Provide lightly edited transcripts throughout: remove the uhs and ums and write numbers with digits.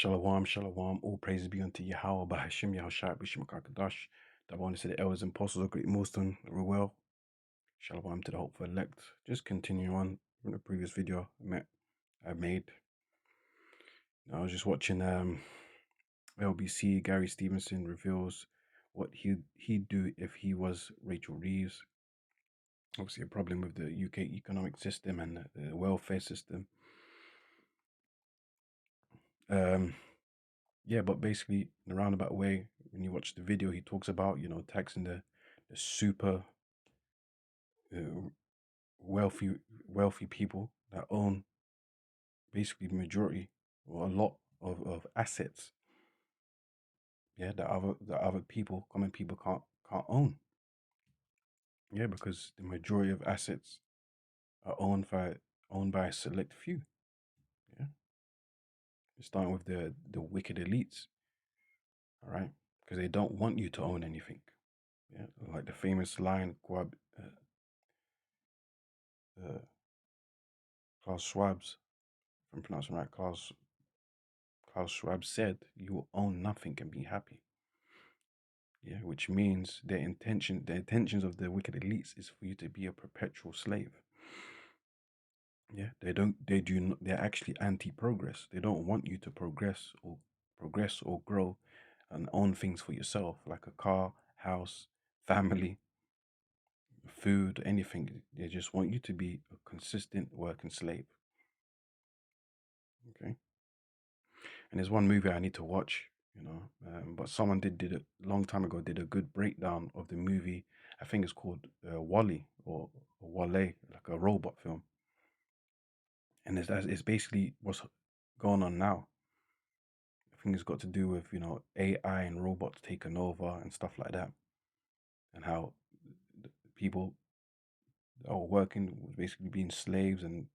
Shalom, shalom, all praises be unto Yahweh, Bahashim, Yahushua, Bishim, Kakadash. The bonus to the elders and apostles of Great Millstone, well. Shalom to the hopeful elect. Just continuing on from the previous video I made. I was just watching LBC. Gary Stevenson reveals what he'd do if he was Rachel Reeves. Obviously, a problem with the UK economic system and the welfare system. Yeah, but basically, in a roundabout way, when you watch the video, he talks about, taxing the super uh, wealthy people that own basically the majority or a lot of assets. Yeah, that other people, common people can't own. Yeah, because the majority of assets are owned by a select few. Yeah, starting with the wicked elites. All right, because they don't want you to own anything. Yeah, like the famous line, uh, Klaus Schwab's, if I'm pronouncing right, Klaus Schwab said, "You will own nothing and be happy." Yeah, which means the intentions of the wicked elites is for you to be a perpetual slave. Yeah, they're actually anti-progress. They don't want you to progress or grow and own things for yourself, like a car, house, family, food, anything. They just want you to be a consistent working slave. Okay. And there's one movie I need to watch, but someone did a long time ago did a good breakdown of the movie. I think it's called Wally or Wale, like a robot film, and it's basically what's going on now. I think it's got to do with AI and robots taking over and stuff like that, and how people that were working was basically being slaves and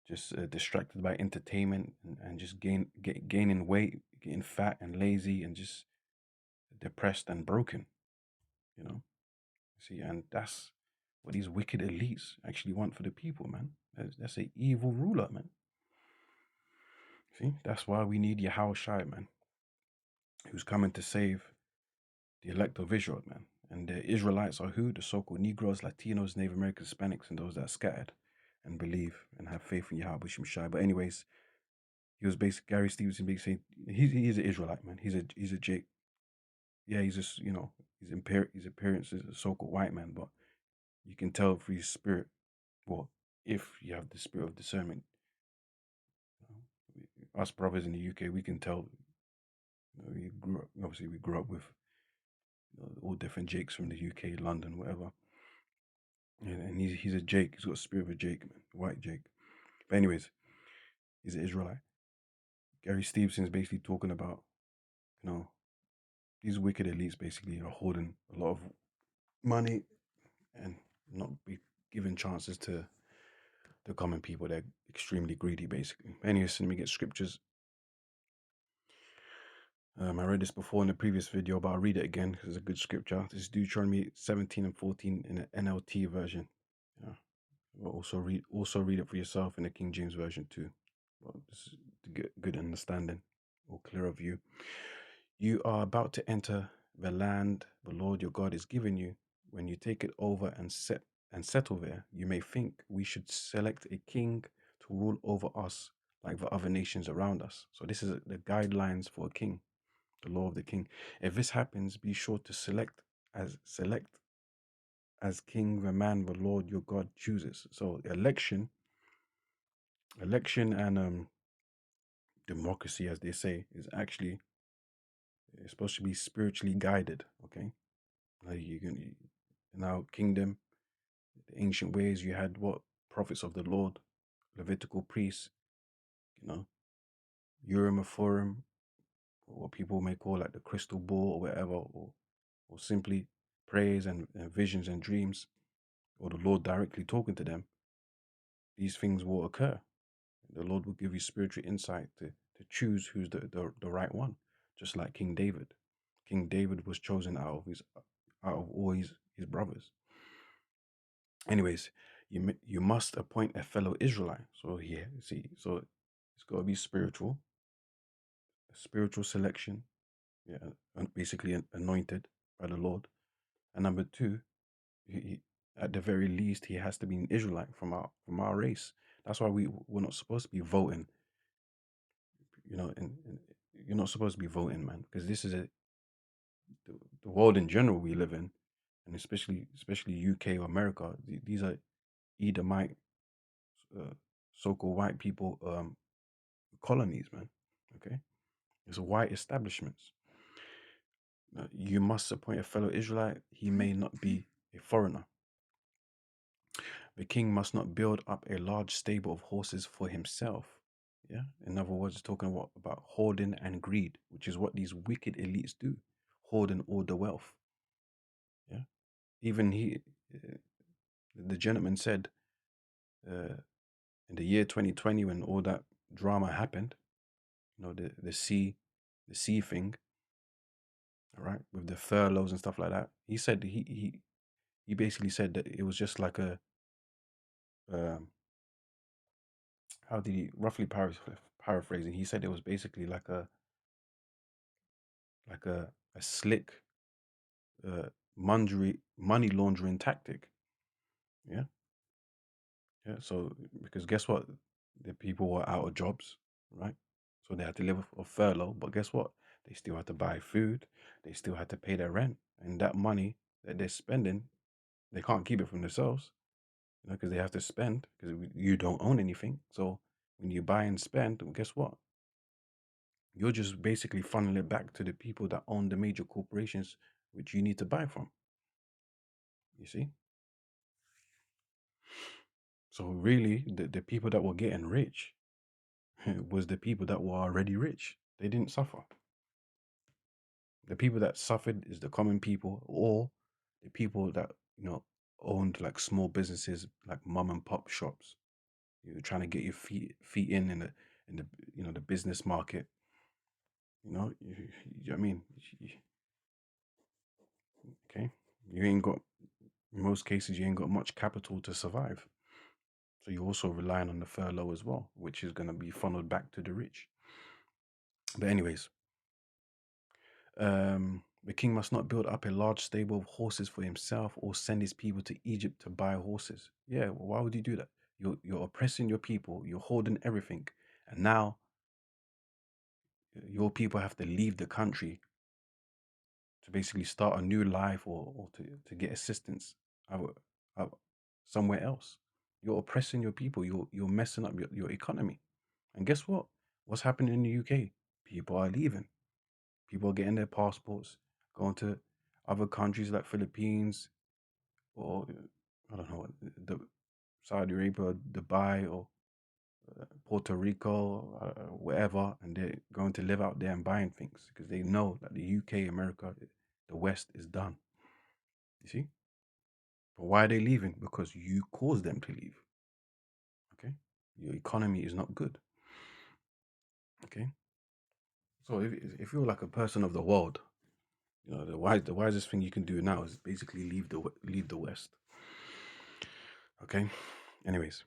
just distracted by entertainment and just gaining weight, getting fat and lazy and just depressed and broken. See, and that's what these wicked elites actually want for the people, man. That's an evil ruler, man. See, that's why we need Yahushua, man, who's coming to save the elect of Israel, man. And the Israelites are who? The so-called Negroes, Latinos, Native Americans, Hispanics, and those that are scattered and believe and have faith in Yahweh Shai. But anyways, he was basically Gary Stevenson basically saying he's an Israelite, man. He's a Jake. Yeah, he's just his appearance is a so-called white man, but you can tell through his spirit. Well, if you have the spirit of discernment, us brothers in the UK, we can tell. We grew up with all different Jakes from the UK, London, whatever. And he's a Jake. He's got a spirit of a Jake, man, white Jake. But anyways, he's an Israelite. Gary Stevenson is basically talking about, these wicked elites basically are holding a lot of money and not be given chances to the common people. They're extremely greedy, basically. Anyways, let me get scriptures. I read this before in the previous video, but I'll read it again because it's a good scripture. This is Deuteronomy 17 and 14 in the NLT version. Yeah. But also read it for yourself in the King James version too. Well, this is to get good understanding or clearer view. You are about to enter the land the Lord your God is giving you. When you take it over and settle there, you may think we should select a king to rule over us like the other nations around us. So this is the guidelines for a king, the law of the king. If this happens, be sure to select as king the man the Lord your God chooses. So election and democracy, as they say, is actually it's supposed to be spiritually guided. Okay, like now kingdom, the ancient ways you had what prophets of the Lord, Levitical priests, Urim and Thummim, or what people may call like the crystal ball or whatever, or simply prayers and visions and dreams, or the Lord directly talking to them. These things will occur. The Lord will give you spiritual insight to choose who's the right one, just like King David. King David was chosen out of all his brothers. Anyways, you must appoint a fellow Israelite. So yeah, see, so it's got to be spiritual. spiritual selection, yeah, and basically anointed by the Lord. And number two, he, at the very least, he has to be an Israelite from our race. That's why we're not supposed to be voting. And you're not supposed to be voting, man, because this is the world in general we live in, and especially UK or America. These are Edomite, uh, so-called white people colonies, man. Okay, it's white establishments. You must appoint a fellow Israelite. He may not be a foreigner. The king must not build up a large stable of horses for himself. Yeah. In other words, it's talking about hoarding and greed, which is what these wicked elites do, hoarding all the wealth. Yeah. Even the gentleman said, uh, in the year 2020, when all that drama happened, the sea thing, all right, with the furloughs and stuff like that. He said he basically said that it was just like a um, how did he roughly paraphrasing? He said it was basically like a slick uh, money laundering tactic. Yeah, yeah. So because guess what, the people were out of jobs, right? So they had to live off furlough. But guess what? They still had to buy food. They still had to pay their rent, and that money that they're spending, they can't keep it from themselves, because they have to spend because you don't own anything. So when you buy and spend, well, guess what? You're just basically funneling it back to the people that own the major corporations which you need to buy from. You see? So really, the people that were getting rich was the people that were already rich. They didn't suffer. The people that suffered is the common people, or the people that owned like small businesses, like mom and pop shops. You're trying to get your feet in the business market. I mean, okay, you ain't got in most cases you ain't got much capital to survive. So you're also relying on the furlough as well, which is going to be funneled back to the rich. But anyways, the king must not build up a large stable of horses for himself or send his people to Egypt to buy horses. Yeah, well, why would you do that? You're oppressing your people. You're holding everything, and now your people have to leave the country to basically start a new life, or to get assistance out, out somewhere else. You're oppressing your people. You're messing up your economy. And guess what? What's happening in the UK? People are leaving. People are getting their passports, going to other countries like Philippines, or I don't know, the Saudi Arabia, Dubai, or Puerto Rico, wherever, and they're going to live out there and buying things because they know that the UK, America, the West is done. You see? But why are they leaving? Because you caused them to leave. Okay? Your economy is not good. Okay? So if you're like a person of the world, the wisest thing you can do now is basically leave the West. Okay? Anyways,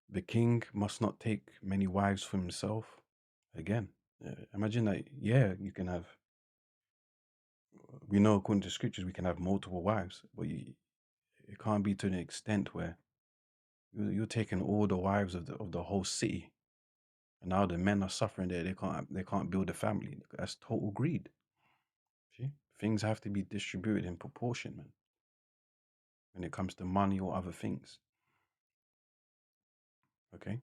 the king must not take many wives for himself. Again, imagine that. Yeah, you can have. We know according to scriptures we can have multiple wives, but it can't be to an extent where you're taking all the wives of the whole city, and now the men are suffering there. They can't build a family. That's total greed. See, things have to be distributed in proportion, man. When it comes to money or other things, okay.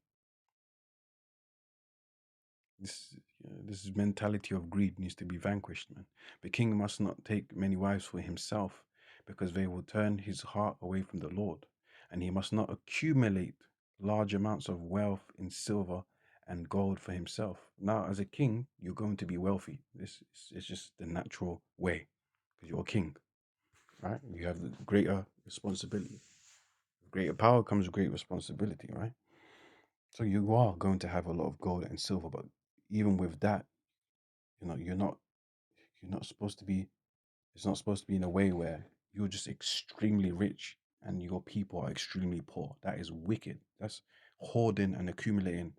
This mentality of greed needs to be vanquished, man. The king must not take many wives for himself, because they will turn his heart away from the Lord. And he must not accumulate large amounts of wealth in silver and gold for himself. Now, as a king, you're going to be wealthy. This is just the natural way, because you're a king, right? You have the greater responsibility. With greater power comes great responsibility, right? So you are going to have a lot of gold and silver, but even with that, you're not supposed to be. It's not supposed to be in a way where you're just extremely rich and your people are extremely poor. That is wicked. That's hoarding and accumulating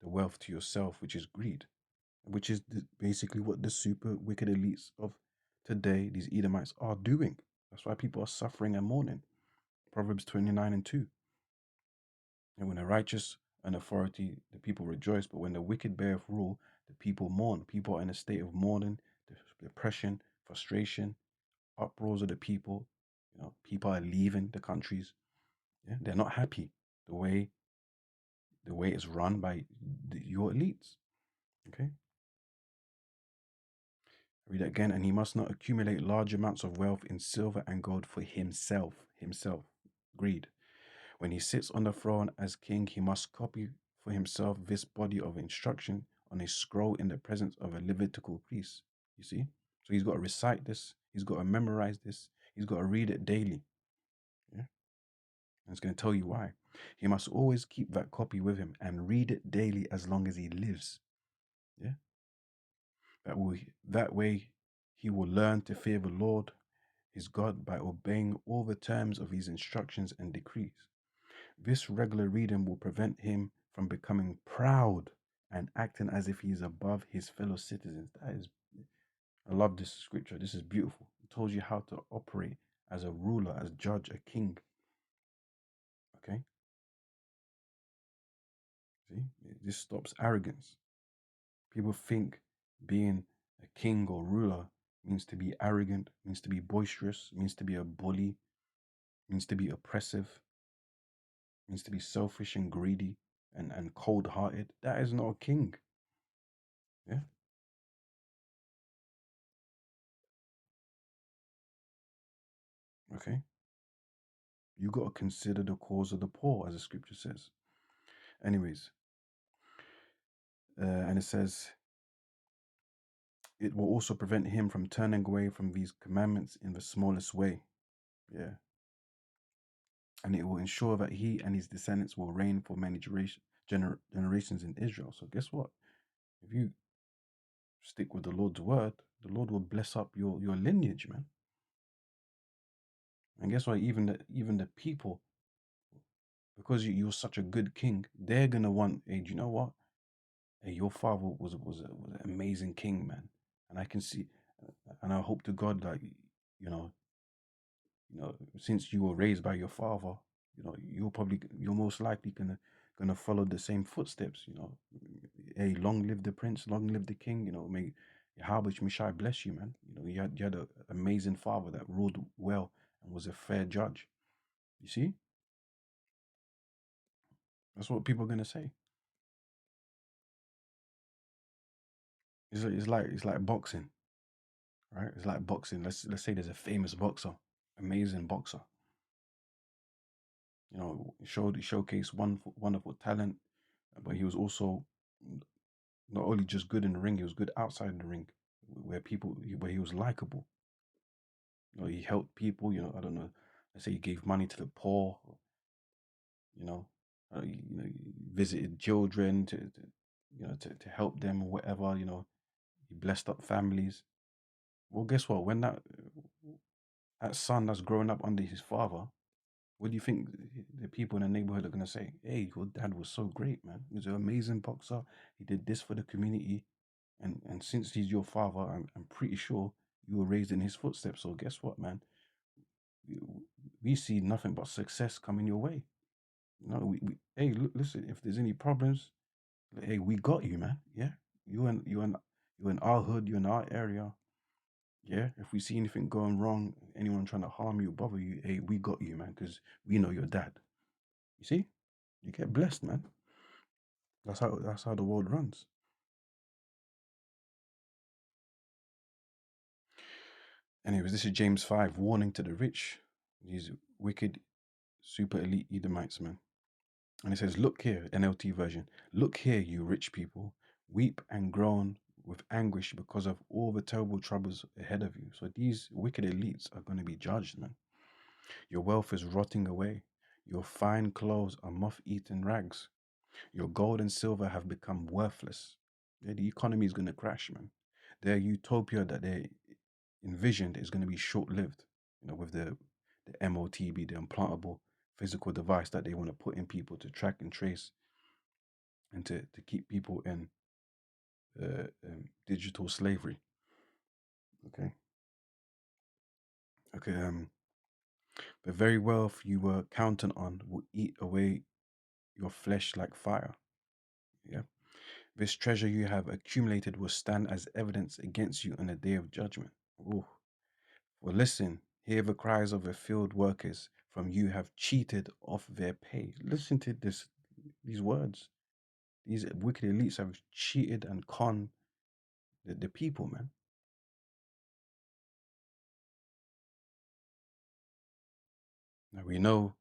the wealth to yourself, which is greed. which is basically what the super wicked elites of today, these Edomites, are doing. That's why people are suffering and mourning. Proverbs 29 and 2. And when the righteous and authority, the people rejoice, but when the wicked beareth rule, the people mourn. People are in a state of mourning, depression, frustration, uproars of the people. People are leaving the countries. Yeah, they're not happy the way it's run by your elites. Okay, read it again. And he must not accumulate large amounts of wealth in silver and gold for himself. Himself, greed. When he sits on the throne as king, he must copy for himself this body of instruction on a scroll in the presence of a Levitical priest. You see? So he's got to recite this, he's got to memorize this, he's got to read it daily. Yeah. And it's going to tell you why. He must always keep that copy with him and read it daily as long as he lives. Yeah. That way he will learn to fear the Lord his God by obeying all the terms of his instructions and decrees. This regular reading will prevent him from becoming proud and acting as if he is above his fellow citizens. I love this scripture. This is beautiful. It tells you how to operate as a ruler, as judge, a king. Okay? See? This stops arrogance. People think being a king or ruler means to be arrogant, means to be boisterous, means to be a bully, means to be oppressive, means to be selfish and greedy and cold hearted. That is not a king. Yeah. Okay. You got to consider the cause of the poor, as the scripture says. Anyways, and it says, it will also prevent him from turning away from these commandments in the smallest way. Yeah. And it will ensure that he and his descendants will reign for many generations in Israel. So, guess what? If you stick with the Lord's word, the Lord will bless up your lineage, man. And guess what? Even the people, because you're such a good king, they're gonna want, hey, do you know what? Hey, your father was an amazing king, man. And I can see, and I hope to God that you know, since you were raised by your father, you're most likely gonna follow the same footsteps. Hey, long live the prince, long live the king. May Yahweh Mishai bless you, man. You had an amazing father that ruled well and was a fair judge. You see, that's what people are gonna say. It's like boxing, right? It's like boxing. Let's say there's a famous boxer, amazing boxer. Showcased wonderful talent, but he was also not only just good in the ring, he was good outside the ring, where he was likable. He helped people. I don't know. Let's say he gave money to the poor. You know, he visited children to help them or whatever. He blessed up families. Well, guess what? When that son that's growing up under his father, what do you think the people in the neighborhood are gonna say? Hey, your dad was so great, man. He was an amazing boxer. He did this for the community, and since he's your father, I'm pretty sure you were raised in his footsteps. So guess what, man? We, we see nothing but success coming your way. Hey, look, listen. If there's any problems, hey, we got you, man. Yeah, you in our hood, you in our area. Yeah, if we see anything going wrong, anyone trying to harm you, bother you, hey, we got you, man, because we know your dad. You see, you get blessed, man. That's how the world runs. Anyways, this is James 5, warning to the rich, these wicked, super elite Edomites, man. And it says, look here, NLT version, look here, you rich people, weep and groan with anguish because of all the terrible troubles ahead of you. So these wicked elites are going to be judged, man. Your wealth is rotting away. Your fine clothes are moth-eaten rags. Your gold and silver have become worthless. Yeah, the economy is going to crash, man. Their utopia that they envisioned is going to be short-lived. With the MOTB, the implantable physical device that they want to put in people to track and trace and to keep people in digital slavery. Okay, okay. The very wealth you were counting on will eat away your flesh like fire. Yeah. This treasure you have accumulated will stand as evidence against you on the day of judgment. Ooh. Well, listen, hear the cries of the field workers from you have cheated off their pay. Listen to these words. These wicked elites have cheated and conned the people, man. Now we know,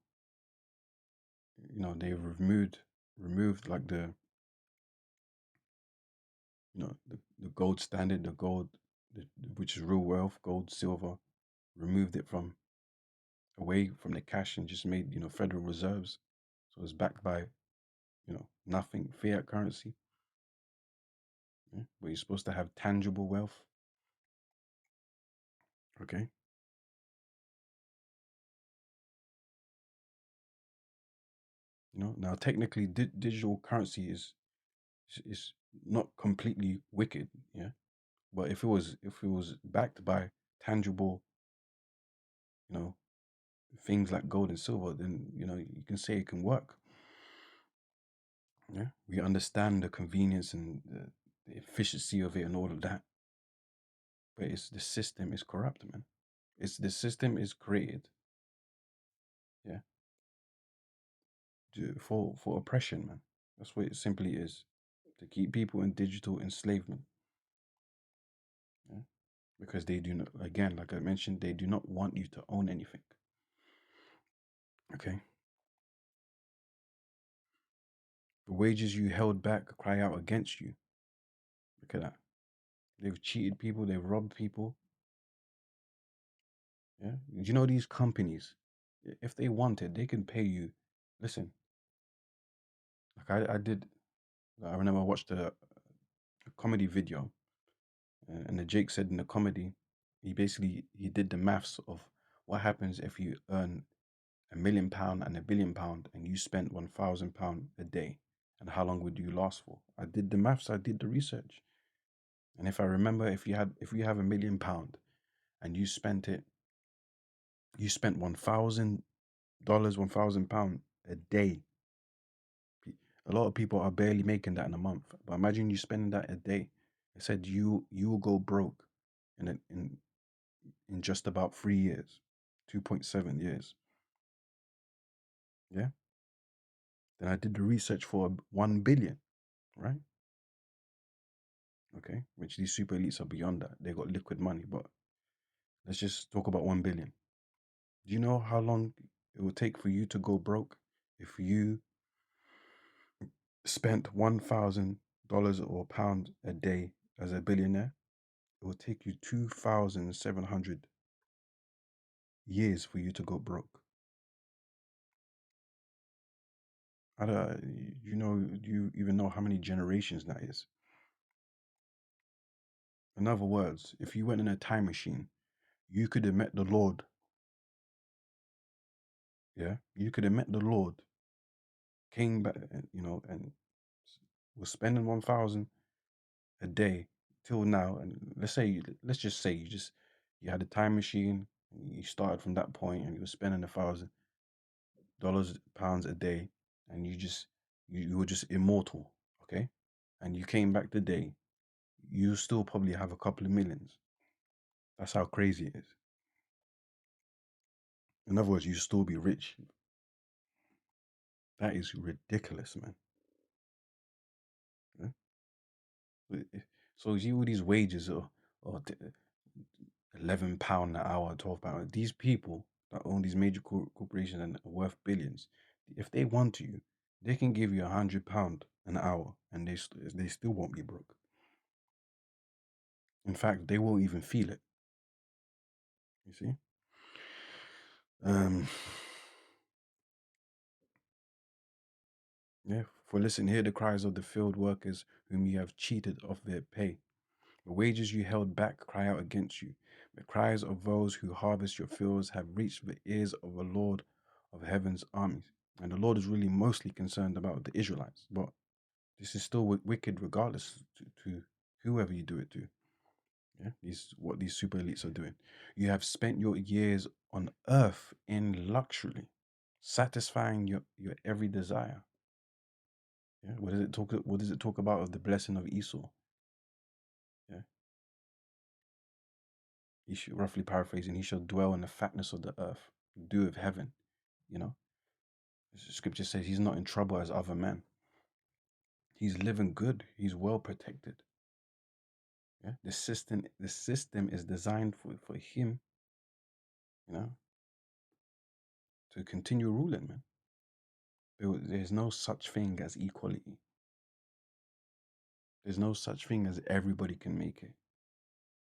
they've removed like the gold standard, the gold, which is real wealth, gold, silver, removed it from away from the cash and just made Federal Reserves. So it's backed by nothing, fiat currency. Yeah? Where you're supposed to have tangible wealth. Okay, now technically digital currency is not completely wicked. Yeah, but if it was backed by tangible, you know things like gold and silver, then you can say it can work. Yeah, we understand the convenience and the efficiency of it and all of that, but it's the system is corrupt, man. It's the system is created, yeah, for oppression, man. That's what it simply is, to keep people in digital enslavement. Yeah? Because they do not, again, like I mentioned, they do not want you to own anything. Okay, the wages you held back cry out against you. Look at that. They've cheated people. They've robbed people. Yeah, you know these companies, if they wanted, they can pay you. Listen, like I did. I remember I watched a comedy video, and the Jake said in the comedy, he did the maths of what happens if you earn £1 million and £1 billion and you spent £1,000 a day, and how long would you last for? I did the maths. I did the research, and if I remember, if you have £1 million and you spent $1,000, £1,000 a day. A lot of people are barely making that in a month. But imagine you spending that a day. I said you will go broke in just about 3 years, 2.7 years. Yeah. Then I did the research for 1 billion, right? Okay. Which these super elites are beyond that. They got liquid money. But let's just talk about 1 billion. Do you know how long it will take for you to go broke if you spent $1,000 or pound a day as a billionaire? It will take you 2,700 years for you to go broke. I don't, do you even know how many generations that is? In other words, if you went in a time machine, you could have met the Lord. Yeah, you could have met the Lord, came back, and was spending 1,000 a day till now. And let's just say you had a time machine. You started from that point, and you were spending $1,000, pounds a day, and you were just immortal. Okay, and you came back today, you still probably have a couple of millions. That's how crazy it is. In other words, you still be rich. That is ridiculous, man. Yeah? So you see all these wages or £11 an hour, £12. These people that own these major corporations and are worth billions, if they want to, they can give you £100 an hour, and they still won't be broke. In fact, they won't even feel it. You see. Um. Yeah. For listen, hear the cries of the field workers whom you have cheated of their pay. The wages you held back cry out against you. The cries of those who harvest your fields have reached the ears of the Lord of heaven's armies. And the Lord is really mostly concerned about the Israelites, but this is still wicked regardless to whoever you do it to. Yeah, these what these super elites are doing. You have spent your years on earth in luxury, satisfying your every desire. Yeah, what does it talk? What does it talk about of the blessing of Esau? Yeah, he should, roughly paraphrasing, he shall dwell in the fatness of the earth, dew of heaven. You know, scripture says he's not in trouble as other men. He's living good. He's well protected. Yeah, the system is designed for him. You know, to continue ruling, man. There's no such thing as equality. There's no such thing as everybody can make it.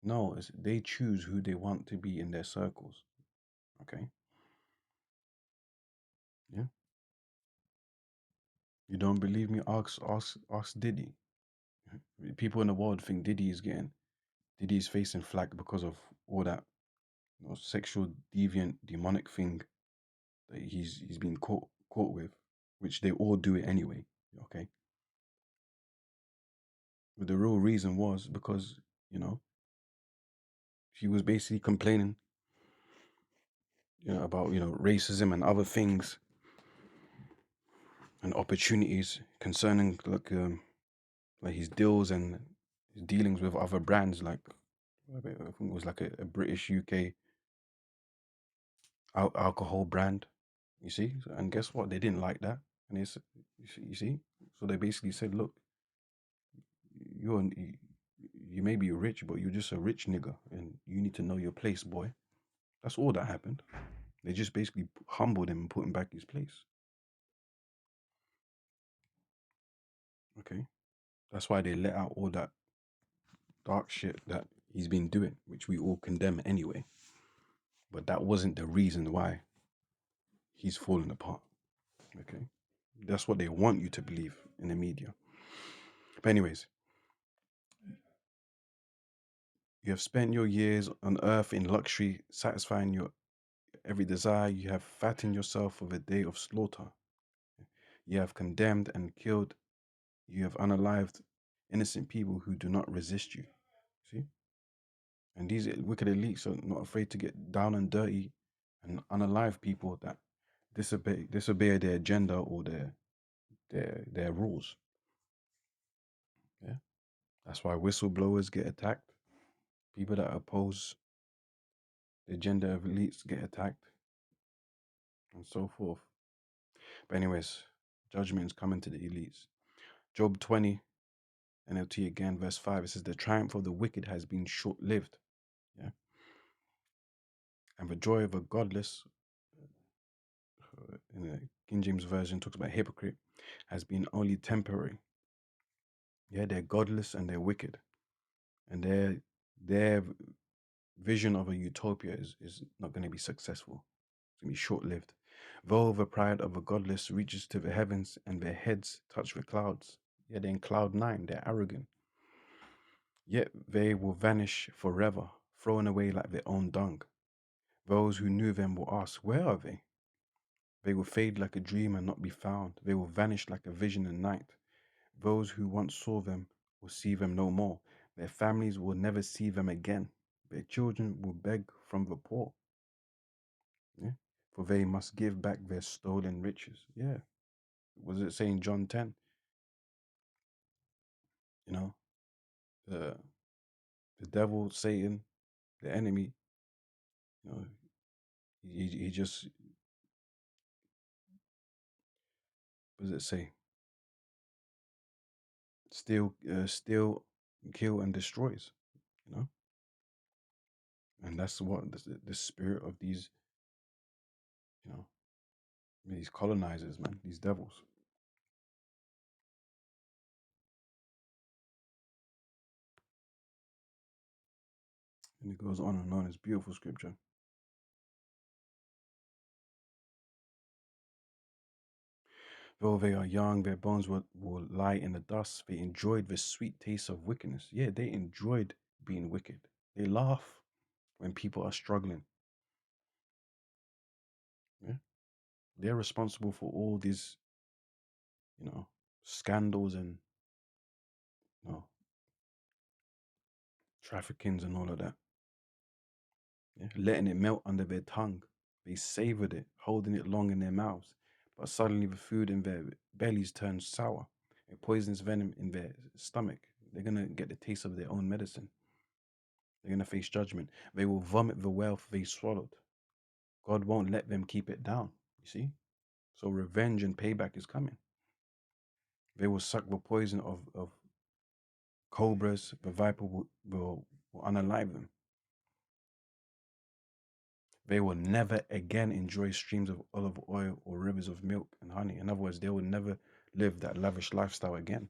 No, they choose who they want to be in their circles. Okay, yeah. You don't believe me? Ask Diddy. People in the world think Diddy's facing flack because of all that, sexual deviant demonic thing that he's been caught with, which they all do it anyway. Okay, but the real reason was because you know he was basically complaining, about racism and other things and opportunities concerning like his deals and his dealings with other brands, like I think it was like a British UK alcohol brand. You see, and guess what? They didn't like that, and you see, so they basically said, look, you're you may be rich, but you're just a rich nigga, and you need to know your place, boy. That's all that happened. They just basically humbled him and put him back in his place. Okay, that's why they let out all that dark shit that he's been doing, which we all condemn anyway. But that wasn't the reason why he's falling apart. Okay, that's what they want you to believe in the media. But anyways, you have spent your years on earth in luxury, satisfying your every desire. You have fattened yourself for the day of slaughter. You have condemned and killed. You have unalived innocent people who do not resist you. See? And these wicked elites are not afraid to get down and dirty and unalive people that disobey their agenda or their rules. Yeah. That's why whistleblowers get attacked. People that oppose the agenda of elites get attacked and so forth. But anyways, judgment is coming to the elites. Job 20, NLT again, verse 5, it says, the triumph of the wicked has been short-lived. Yeah. And the joy of a godless, in the King James Version, talks about hypocrite, has been only temporary. Yeah, they're godless and they're wicked. And their vision of a utopia is not going to be successful. It's going to be short-lived. Though the pride of the godless reaches to the heavens and their heads touch the clouds. Yeah, they're in cloud nine. They're arrogant. Yet they will vanish forever, thrown away like their own dung. Those who knew them will ask, where are they? They will fade like a dream and not be found. They will vanish like a vision in night. Those who once saw them will see them no more. Their families will never see them again. Their children will beg from the poor. Yeah? For they must give back their stolen riches. Yeah. Was it saying John 10? You know, the the devil, Satan, the enemy, you know, he just, what does it say? Steal, kill, and destroys. You know, and that's what the spirit of these, you know, these colonizers, man, these devils. And it goes on and on. It's beautiful scripture. Though they are young, their bones will lie in the dust. They enjoyed the sweet taste of wickedness. Yeah, they enjoyed being wicked. They laugh when people are struggling. Yeah, they're responsible for all these, scandals and, you know, traffickings and all of that. Yeah? Letting it melt under their tongue. They savored it, holding it long in their mouths. But suddenly the food in their bellies turns sour. It poisons venom in their stomach. They're going to get the taste of their own medicine. They're going to face judgment. They will vomit the wealth they swallowed. God won't let them keep it down. You see? So revenge and payback is coming. They will suck the poison of cobras. The viper will unalive them. They will never again enjoy streams of olive oil or rivers of milk and honey. In other words, they will never live that lavish lifestyle again.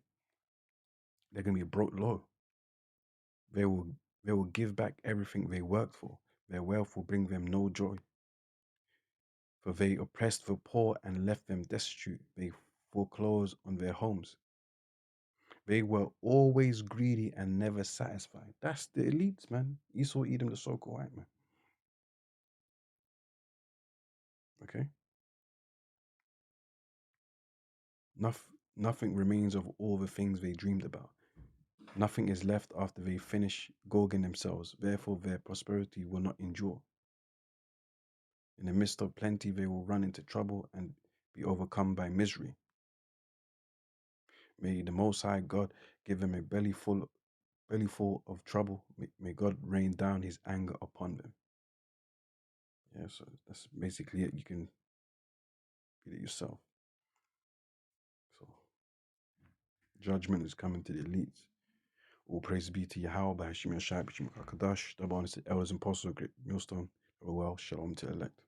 They're going to be broke low. They will they will give back everything they worked for. Their wealth will bring them no joy. For they oppressed the poor and left them destitute. They foreclosed on their homes. They were always greedy and never satisfied. That's the elites, man. Esau, Edom, the so-called white man. Okay? Nothing remains of all the things they dreamed about. Nothing is left after they finish gorging themselves. Therefore, their prosperity will not endure. In the midst of plenty, they will run into trouble and be overcome by misery. May the Most High God give them a belly full of trouble. May God rain down his anger upon them. Yeah, so that's basically it. You can read it yourself. So judgment is coming to the elites. All praise be to Yahweh, by Hashem Yashai, B'Shem Kakadash, the bonus elders and apostles of Great Millstone. Oh well, shalom to elect.